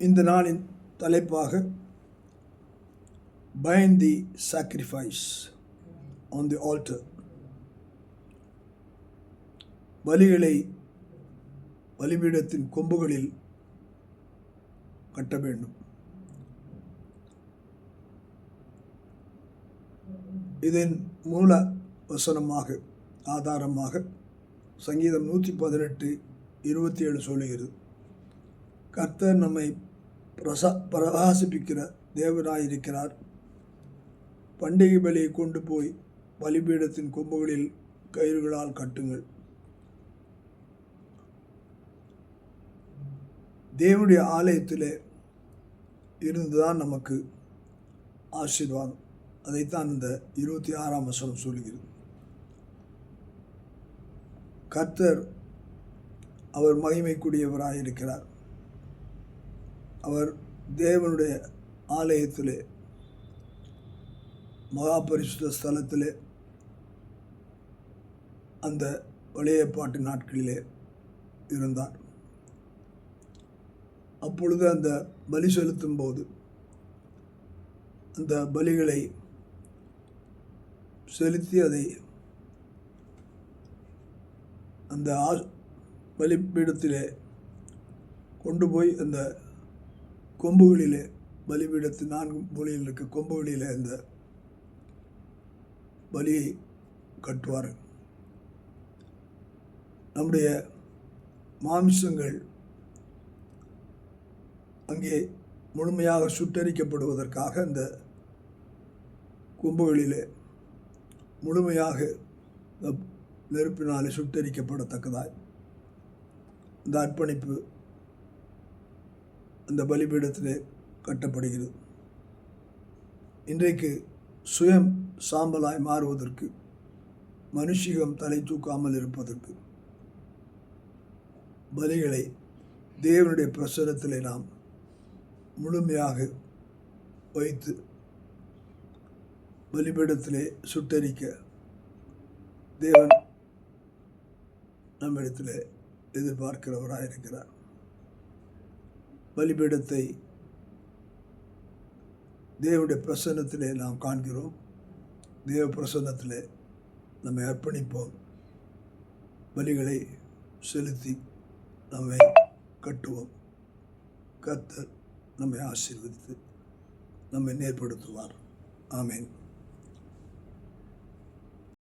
இந்த நாளின் தலைப்பாக bind the sacrifice on the altar. பலிகளை பலிபீடத்தின் கொம்புகளில் கட்ட வேண்டும். இதன் மூல வசனமாக ஆதாரமாக சங்கீதம் 118:27 சொல்லுகிறது, கர்த்தர் நம்மை பிரகாசிப்பிக்கிற தேவனாயிருக்கிறார். பண்டிகை பலியை கொண்டு போய் பலிபீடத்தின் கொம்புகளில் கயிறுகளால் கட்டுங்கள். தேவனுடைய ஆலயத்தில் இருந்துதான் நமக்கு ஆசீர்வாதம். அதைத்தான் இந்த 26ஆம் வசனம் சொல்லுகிறது. கர்த்தர் அவர் மகிமைக்குரியவராயிருக்கிறார். அவர் தேவனுடைய ஆலயத்திலே மகா பரிசுத்த ஸ்தலத்திலே அந்த பழைய ஏற்பாட்டு நாட்களிலே இருந்தார். அப்பொழுது அந்த பலி செலுத்தும் போது அந்த பலிகளை செலுத்தி அதை அந்த பலிபீடத்திலே கொண்டு போய் அந்த கொம்புகளிலே பலிபீடத்தின் 4 மூலையில் இருக்க கொம்புகளிலே அந்த பலியை கட்டுவார்கள். நம்முடைய மாமிசங்கள் அங்கே முழுமையாக சுட்டரிக்கப்படுவதற்காக அந்த கொம்புகளிலே முழுமையாக நெருப்பினாலே சுட்டரிக்கப்படத்தக்கதாய் இந்த அர்ப்பணிப்பு அந்த பலிபீடத்திலே கட்டப்படுகிறது. இன்றைக்கு சுயம் சாம்பலாய் மாறுவதற்கு, மனுஷிகம் தலை தூக்காமல் இருப்பதற்கு பலிகளை தேவனுடைய பிரசன்னத்திலே நாம் முழுமையாக வைத்து பலிபீடத்திலே சுட்டரிக்க தேவன் நம்மிடத்தில் எதிர்பார்க்கிறவராயிருக்கிறார். பலிபீடத்தை தேவனுடைய பிரசன்னத்திலே நாம் காண்கிறோம். தேவ பிரசன்னத்திலே நம்மை அர்ப்பணிப்போம். பலிகளை செலுத்தி நம்மை கட்டுவோம். கர்த்தர் நம்மை ஆசீர்வதித்து நம்மை நேர்படுத்துவார். ஆமென்.